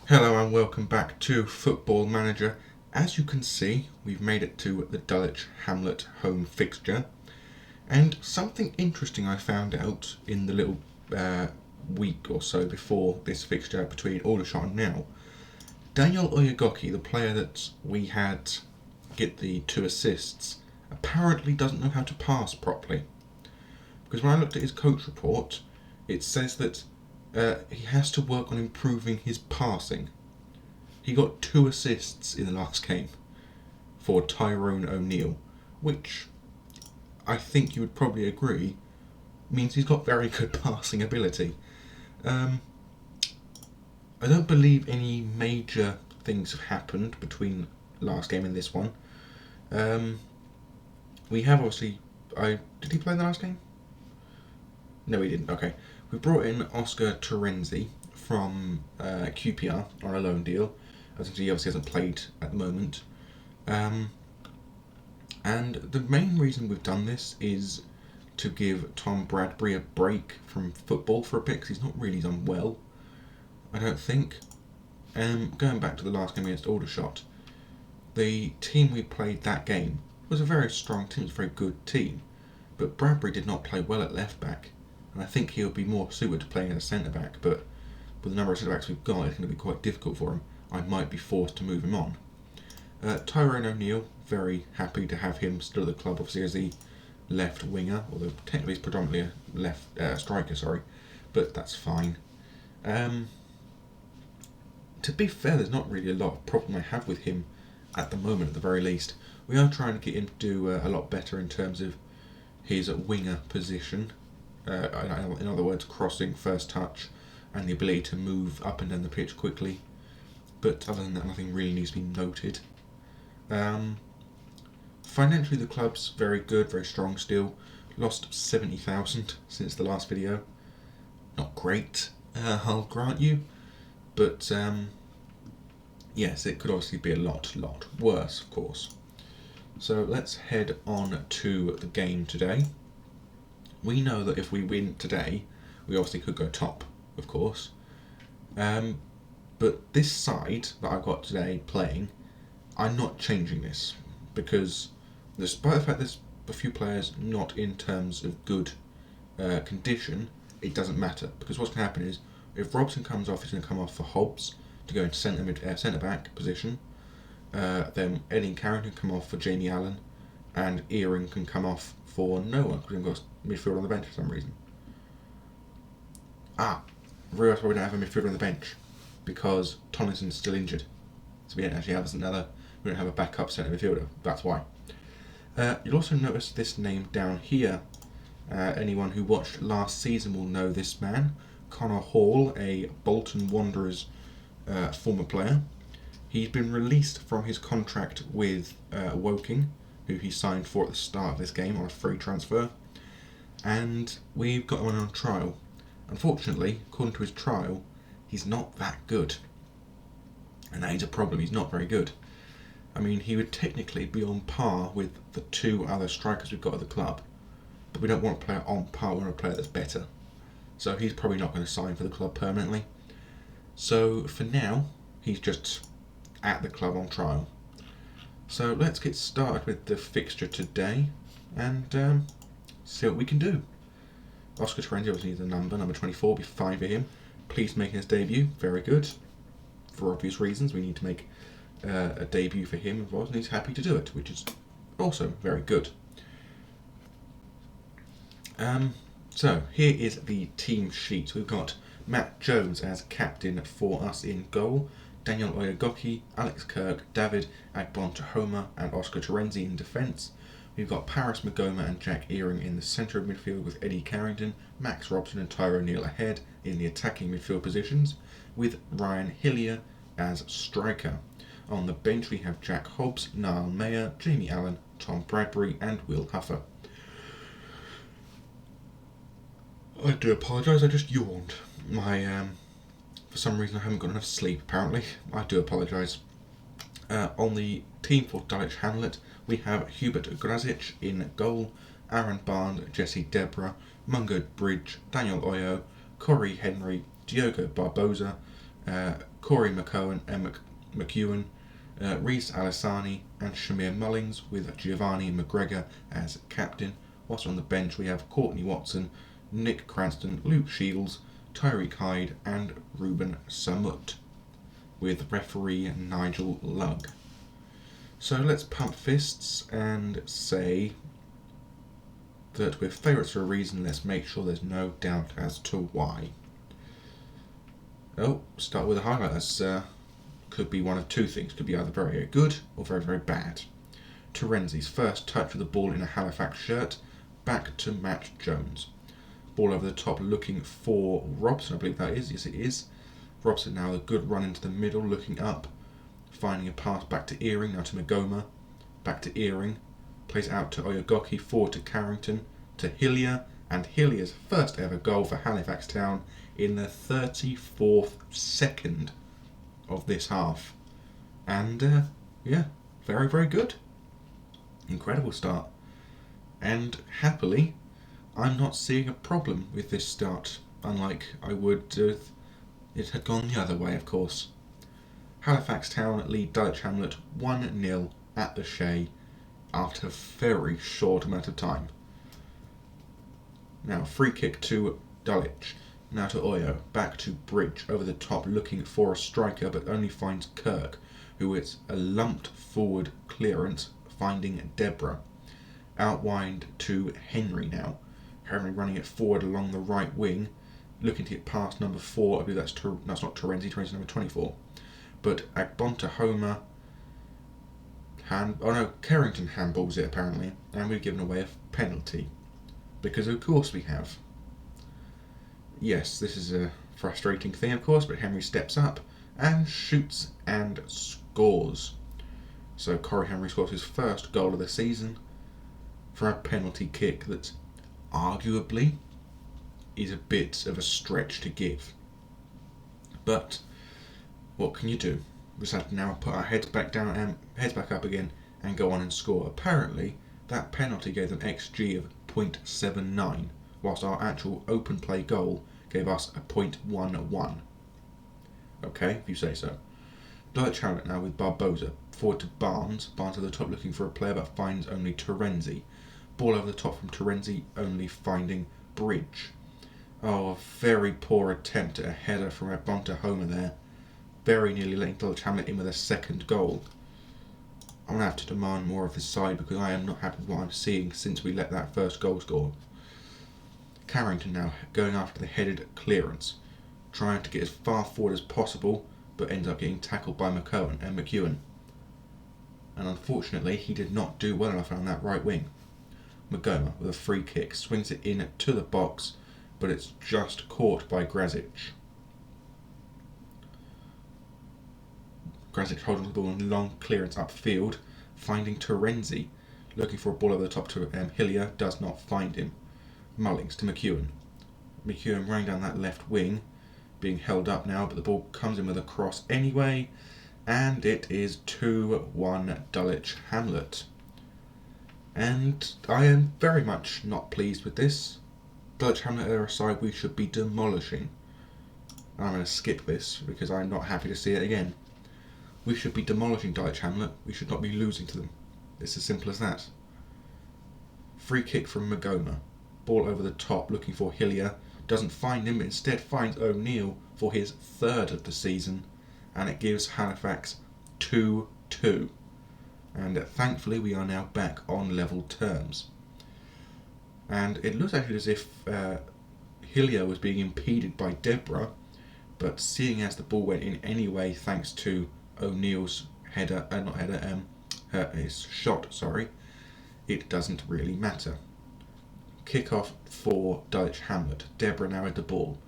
Hello and welcome back to Football Manager. As you can see, we've made it to the Dulwich Hamlet home fixture, and something interesting I found out in the little week or so before this fixture between Aldershot and now. Daniel Oyegoki, the player that we had get the 2 assists, apparently doesn't know how to pass properly. Because when I looked at his coach report, it says that he has to work on improving his passing. He got 2 assists in the last game for Tyrone O'Neill, which I think you would probably agree means he's got very good passing ability. I don't believe any major things have happened between last game and this one. We have obviously... did he play in the last game? No, he didn't. Okay. We brought in Oscar Terenzi from QPR on a loan deal, as he obviously hasn't played at the moment. And the main reason we've done this is to give Tom Bradbury a break from football for a bit, because he's not really done well, I don't think. Going back to the last game against Aldershot, the team we played that game was a very strong team, it was a very good team, but Bradbury did not play well at left back. And I think he'll be more suited to playing as a centre-back, but with the number of centre-backs we've got, it's going to be quite difficult for him. I might be forced to move him on. Tyrone O'Neill, very happy to have him still at the club, obviously as the left winger, although technically he's predominantly a left striker, but that's fine. To be fair, there's not really a lot of problem I have with him at the moment, at the very least. We are trying to get him to do a lot better in terms of his winger position. In other words, crossing, first touch, and the ability to move up and down the pitch quickly. But other than that, nothing really needs to be noted. Financially, the club's very good, very strong still. Lost 70,000 since the last video. Not great, I'll grant you. But yes, it could obviously be a lot worse, of course. So let's head on to the game today. We know that if we win today, we obviously could go top, of course. But this side that I've got today playing, I'm not changing this, because despite the fact there's a few players not in terms of good condition, it doesn't matter, because what's going to happen is, if Robson comes off, he's going to come off for Hobbs to go into centre-back position. Then Eddie Carrington can come off for Jamie Allen, and Earing can come off for no one, because we've got midfield on the bench for some reason. Realised why we don't have a midfielder on the bench, because Tomlinson's still injured. So we don't actually have we don't have a backup centre midfielder, that's why. You'll also notice this name down here. Anyone who watched last season will know this man, Connor Hall, a Bolton Wanderers former player. He's been released from his contract with Woking, who he signed for at the start of this game on a free transfer, and we've got him on trial. Unfortunately, according to his trial, he's not that good, and that is a problem. He's not very good. I mean, he would technically be on par with the 2 other strikers we've got at the club, but we don't want a player on par, we want a player that's better. So he's probably not going to sign for the club permanently. So for now, he's just at the club on trial. So let's get started with the fixture today and see what we can do. Oscar Terenzi obviously needs a number 24, be fine for him. Please making his debut, very good. For obvious reasons, we need to make a debut for him as well, and he's happy to do it, which is also very good. So here is the team sheet. We've got Matt Jones as captain for us in goal, Daniel Oyegoki, Alex Kirk, David Agbon-Tahoma and Oscar Terenzi in defence. We've got Paris Magoma and Jack Earing in the centre of midfield, with Eddie Carrington, Max Robson and Tyrone O'Neill ahead in the attacking midfield positions, with Ryan Hillier as striker. On the bench we have Jack Hobbs, Niall Mayer, Jamie Allen, Tom Bradbury and Will Huffer. I do apologise, I just yawned. For some reason I haven't got enough sleep apparently. I do apologise. On the team for Dulwich Hamlet, we have Hubert Grazic in goal, Aaron Barnes, Jesse Deborah, Mungo Bridge, Daniel Oyo, Corey Henry, Diogo Barbosa, Corey McEwen, Reece Alisani and Shamir Mullings, with Giovanni McGregor as captain. Whilst on the bench we have Courtney Watson, Nick Cranston, Luke Shields, Tyreek Hyde and Ruben Samut, with referee Nigel Lugg. So let's pump fists and say that we're favourites for a reason. Let's make sure there's no doubt as to why. Oh, start with a highlight. That's could be one of two things. Could be either very, very good or very, very bad. Terenzi's first touch with the ball in a Halifax shirt, back to Matt Jones. Ball over the top looking for Robson, I believe that is. Yes, it is. Robson now with a good run into the middle, looking up, finding a pass back to Earring, now to Magoma, back to Earring, plays out to Oyogoki, forward to Carrington, to Hillier, and Hillier's first ever goal for Halifax Town in the 34th second of this half. And yeah, very, very good. Incredible start. And happily, I'm not seeing a problem with this start, unlike I would if it had gone the other way, of course. Halifax Town lead Dulwich Hamlet 1-0 at the Shay after a very short amount of time. Now, free kick to Dulwich. Now to Oyo. Back to Bridge. Over the top, looking for a striker, but only finds Kirk, who is a lumped forward clearance, finding Deborah. Outwind to Henry now. Henry running it forward along the right wing, looking to get past number 4. I believe that's not Terenzi. Terenzi number 24. But Agbonta Homer, Carrington handballs it apparently, and we've given away a penalty. Because of course we have. Yes, this is a frustrating thing of course, but Henry steps up and shoots and scores. So Corey Henry scores his first goal of the season for a penalty kick that arguably is a bit of a stretch to give. But what can you do? We just have to now put our heads back down and heads back up again and go on and score. Apparently, that penalty gave them XG of 0.79, whilst our actual open play goal gave us a 0.11. Okay, if you say so. Dulwich Hamlet now with Barbosa, forward to Barnes. Barnes at the top looking for a player but finds only Terenzi. Ball over the top from Terenzi, only finding Bridge. Oh, a very poor attempt at a header from Agbonta Homer there. Very nearly letting Dulwich Hamlet in with a second goal. I'm going to have to demand more of his side because I am not happy with what I'm seeing since we let that first goal score. Carrington now going after the headed clearance, trying to get as far forward as possible, but ends up getting tackled by McEwen. And unfortunately, he did not do well enough on that right wing. Magoma with a free kick swings it in to the box, but it's just caught by Grazic. Grazic holding the ball in long clearance upfield, finding Terenzi, looking for a ball over the top to Hillier, does not find him. Mullings to McEwen. McEwen running down that left wing, being held up now, but the ball comes in with a cross anyway, and it is 2-1 Dulwich Hamlet. And I am very much not pleased with this. Dulwich Hamlet are a side we should be demolishing. I'm going to skip this because I'm not happy to see it again. We should be demolishing Dulwich Hamlet. We should not be losing to them. It's as simple as that. Free kick from Magoma. Ball over the top looking for Hillier. Doesn't find him, but instead finds O'Neill for his third of the season. And it gives Halifax 2-2. And thankfully we are now back on level terms. And it looks actually as if Hillier was being impeded by Deborah, but seeing as the ball went in anyway thanks to O'Neill's his shot, it doesn't really matter. Kick off for Dulwich Hamlet. Deborah now with the ball.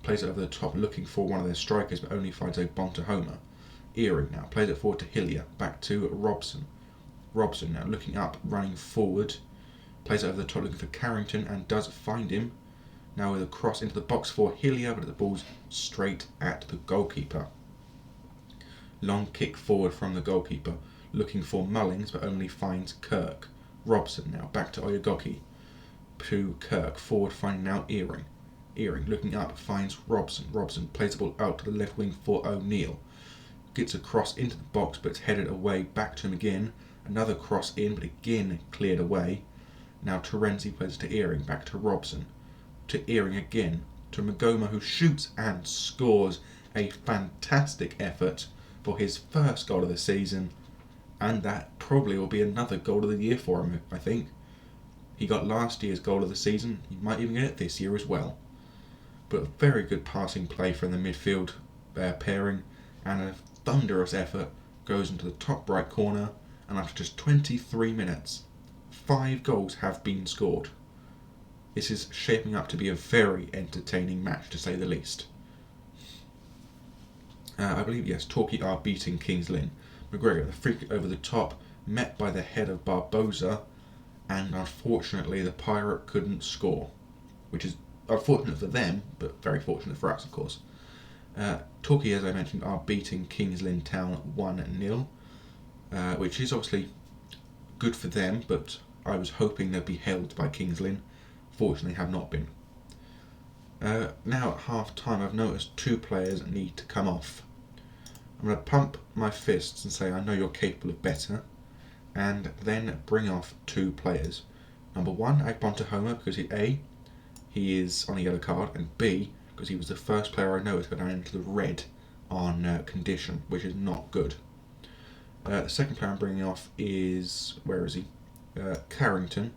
Plays it over the top looking for one of their strikers but only finds Agbonta Homer. Earring now plays it forward to Hillier. Back to Robson. Robson now looking up, running forward. Plays it over the top looking for Carrington and does find him. Now with a cross into the box for Hillier, but the ball's straight at the goalkeeper. Long kick forward from the goalkeeper, looking for Mullings but only finds Kirk. Robson now back to Oyogoki. To Kirk, forward finding now Earring. Earring looking up finds Robson. Robson plays the ball out to the left wing for O'Neill. gets a cross into the box, but it's headed away back to him again. Another cross in, but again cleared away. Now Terenzi plays to Earing, back to Robson, to Earing again, to Magoma, who shoots and scores. A fantastic effort for his first goal of the season, and that probably will be another goal of the year for him, I think. He got last year's goal of the season, he might even get it this year as well. But a very good passing play from the midfield pairing, and a thunderous effort goes into the top right corner, and after just 23 minutes, 5 goals have been scored. This is shaping up to be a very entertaining match, to say the least. I believe, yes, Torquay are beating Kings Lynn. McGregor, the free kick over the top, met by the head of Barbosa, and unfortunately the Pirate couldn't score, which is unfortunate for them, but very fortunate for us, of course. Torquay, as I mentioned, are beating Kings Lynn Town 1-0, which is obviously good for them, but I was hoping they'd be held by Kings Lynn. Fortunately, have not been. Now at half time, I've noticed 2 players need to come off. I'm going to pump my fists and say I know you're capable of better, and then bring off 2 players. Number 1, Agbontohoma, because he is on a yellow card, and B, because he was the first player I know to go down into the red on condition, which is not good. The second player I'm bringing off is, where is he? Carrington,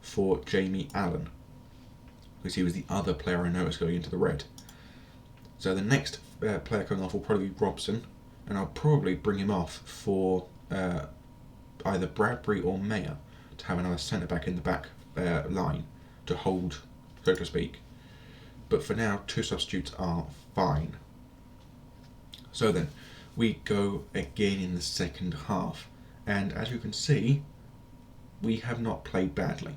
for Jamie Allen, because he was the other player I noticed going into the red. So the next player coming off will probably be Robson, and I'll probably bring him off for either Bradbury or Mayer to have another centre back in the back line to hold, so to speak. But for now, 2 substitutes are fine. So then, we go again in the second half, and as you can see, we have not played badly.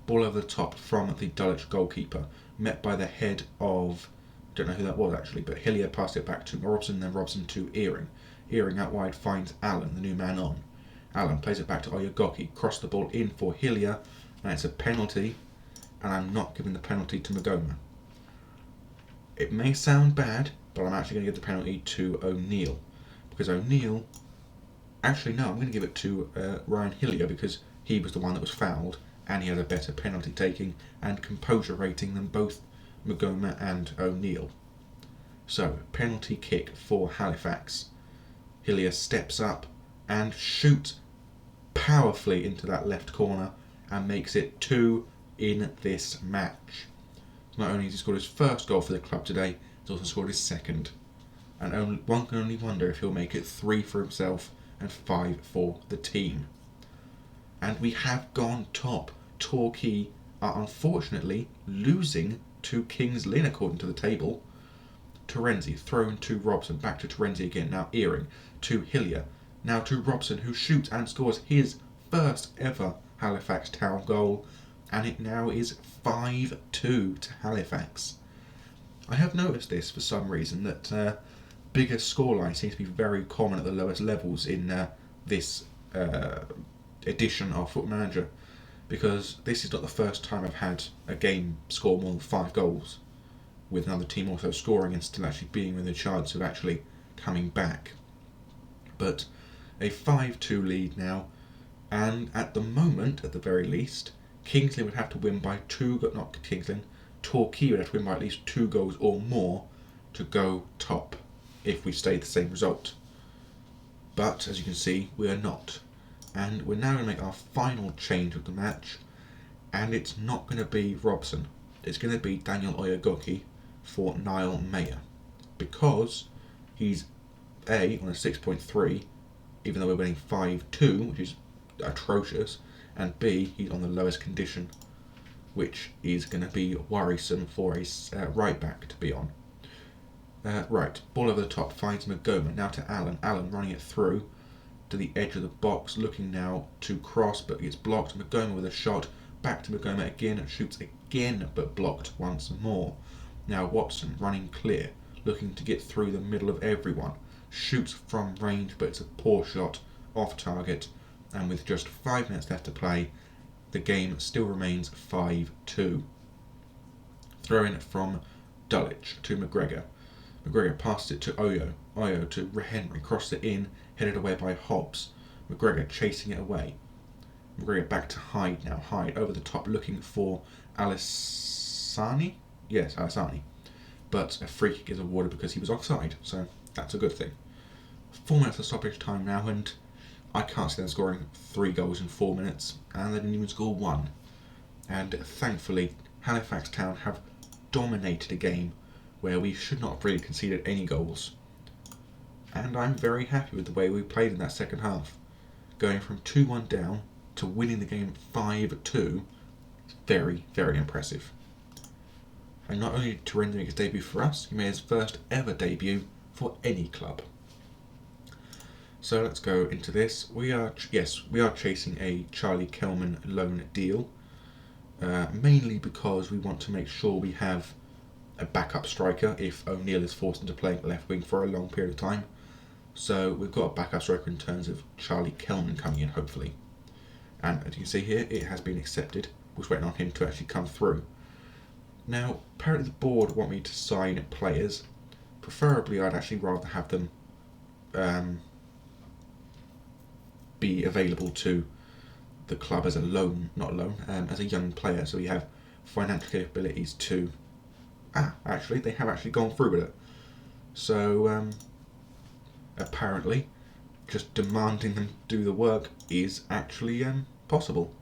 Ball over the top from the Dulwich goalkeeper, met by the head of, I don't know who that was actually, but Hillier passed it back to Robson, then Robson to Earing. Earing out wide finds Allen, the new man on. Allen plays it back to Oyagoki, cross the ball in for Hillier, and it's a penalty, and I'm not giving the penalty to Magoma. It may sound bad, but I'm actually going to give the penalty to O'Neill, because O'Neill, actually no, I'm going to give it to Ryan Hillier, because he was the one that was fouled, and he has a better penalty taking and composure rating than both Magoma and O'Neill. So, penalty kick for Halifax. Hillier steps up and shoots powerfully into that left corner and makes it 2 in this match. Not only has he scored his first goal for the club today, he's also scored his second. And one can only wonder if he'll make it 3 for himself and 5 for the team. And we have gone top. Torquay are unfortunately losing to Kings Lynn according to the table. Terenzi thrown to Robson, back to Terenzi again, now Earing to Hillier, now to Robson, who shoots and scores his first ever Halifax Town goal, and it now is 5-2 to Halifax. I have noticed this for some reason, that bigger scoreline seems to be very common at the lowest levels in this edition of Football Manager, because this is not the first time I've had a game score more than 5 goals, with another team also scoring and still actually being with a chance of actually coming back. But a 5-2 lead now, and at the moment, at the very least, Kings Lynn would have to win by 2, not Kings Lynn, Torquay would have to win by at least 2 goals or more to go top if we stay the same result. But as you can see, we are not. And we're now going to make our final change of the match, and it's not going to be Robson. It's going to be Daniel Oyagoki for Niall Mayer, because he's A, on a 6.3, even though we're winning 5-2, which is atrocious, and B, he's on the lowest condition, which is going to be worrisome for a right back to be on. Right, ball over the top, finds Magoma, now to Allen. Allen running it through to the edge of the box, looking now to cross, but gets blocked. Magoma with a shot, back to Magoma again, shoots again, but blocked once more. Now Watson running clear, looking to get through the middle of everyone, shoots from range, but it's a poor shot, off target, and with just 5 minutes left to play, the game still remains 5-2. Throw in from Dulwich to McGregor. McGregor passes it to Oyo. Io to Henry, crossed it in, headed away by Hobbs. McGregor chasing it away. McGregor back to Hyde now. Hyde over the top looking for Alisani? Yes, Alisani. But a free kick is awarded because he was offside, so that's a good thing. 4 minutes of stoppage time now, and I can't see them scoring 3 goals in 4 minutes, and they didn't even score 1. And thankfully, Halifax Town have dominated a game where we should not have really conceded any goals. And I'm very happy with the way we played in that second half. Going from 2-1 down to winning the game 5-2 is very, very impressive. And not only did Terenzi make his debut for us, he made his first ever debut for any club. So let's go into this. We are chasing a Charlie Kelman loan deal, mainly because we want to make sure we have a backup striker if O'Neill is forced into playing left wing for a long period of time. So we've got a backup striker in terms of Charlie Kelman coming in, hopefully. And as you can see here, it has been accepted. We're just waiting on him to actually come through. Now, apparently the board want me to sign players. Preferably, I'd actually rather have them be available to the club as a loan, as a young player, so we have financial capabilities to... actually, they have actually gone through with it. So, apparently, just demanding them do the work is actually possible.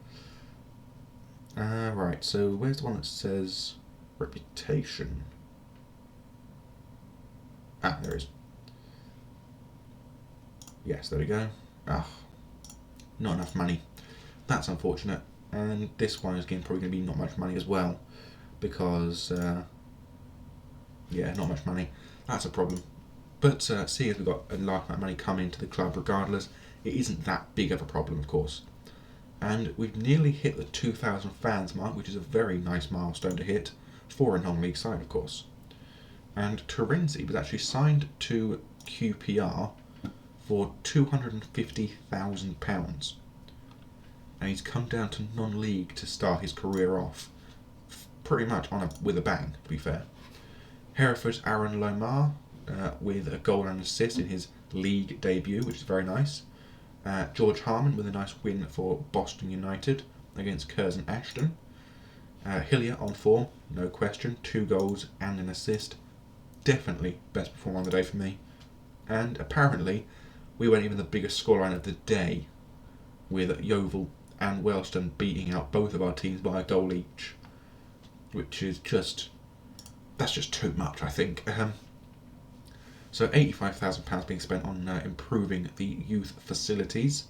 Right, so where's the one that says reputation? There it is. Yes, there we go. Not enough money. That's unfortunate. And this one is probably going to be not much money as well, because not much money. That's a problem. But seeing as we've got a large amount of money coming into the club regardless, it isn't that big of a problem, of course. And we've nearly hit the 2,000 fans mark, which is a very nice milestone to hit for a non-league side, of course. And Terenzi was actually signed to QPR for £250,000. And he's come down to non-league to start his career off pretty much with a bang, to be fair. Hereford's Aaron Lomar with a goal and assist in his league debut, which is very nice. George Harmon with a nice win for Boston United against Curzon Ashton. Hillier on form, no question, 2 goals and an assist. Definitely best performer on the day for me. And apparently we weren't even the biggest scoreline of the day, with Yeovil and Wellston beating out both of our teams by a goal each, which is that's just too much, I think. So £85,000 being spent on improving the youth facilities,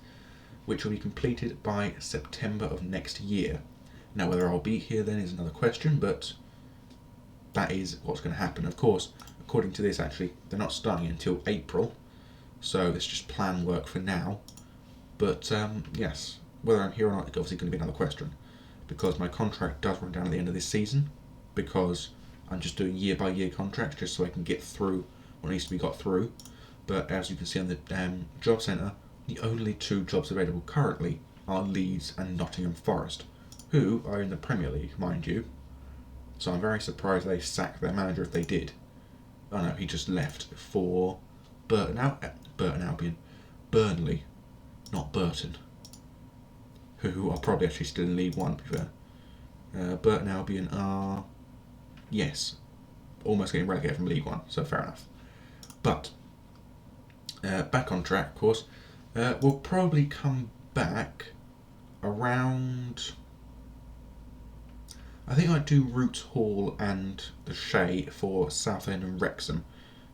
which will be completed by September of next year. Now, whether I'll be here then is another question, but that is what's going to happen. Of course, according to this, actually, they're not starting until April, so it's just plan work for now. But yes, whether I'm here or not is obviously going to be another question, because my contract does run down at the end of this season, because I'm just doing year-by-year contracts just so I can get through what needs to be got through. But as you can see on the job centre, the only 2 jobs available currently are Leeds and Nottingham Forest, who are in the Premier League, mind you. So I'm very surprised they sacked their manager if they did. Oh no, he just left for Burnley, not Burton, who are probably actually still in League One, to be fair. Burton Albion are, yes, almost getting relegated from League One, so fair enough. But back on track, of course. We'll probably come back around... I think I'd do Roots Hall and the Shay for Southend and Wrexham,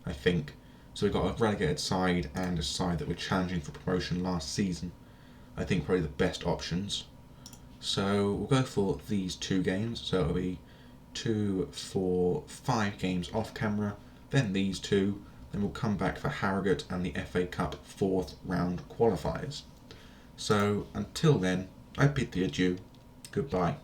I think. So we've got a relegated side and a side that were challenging for promotion last season. I think probably the best options. So we'll go for these 2 games. So it'll be 2, 4, 5 games off camera, then these 2. Then we'll come back for Harrogate and the FA Cup 4th round qualifiers. So until then, I bid thee adieu. Goodbye.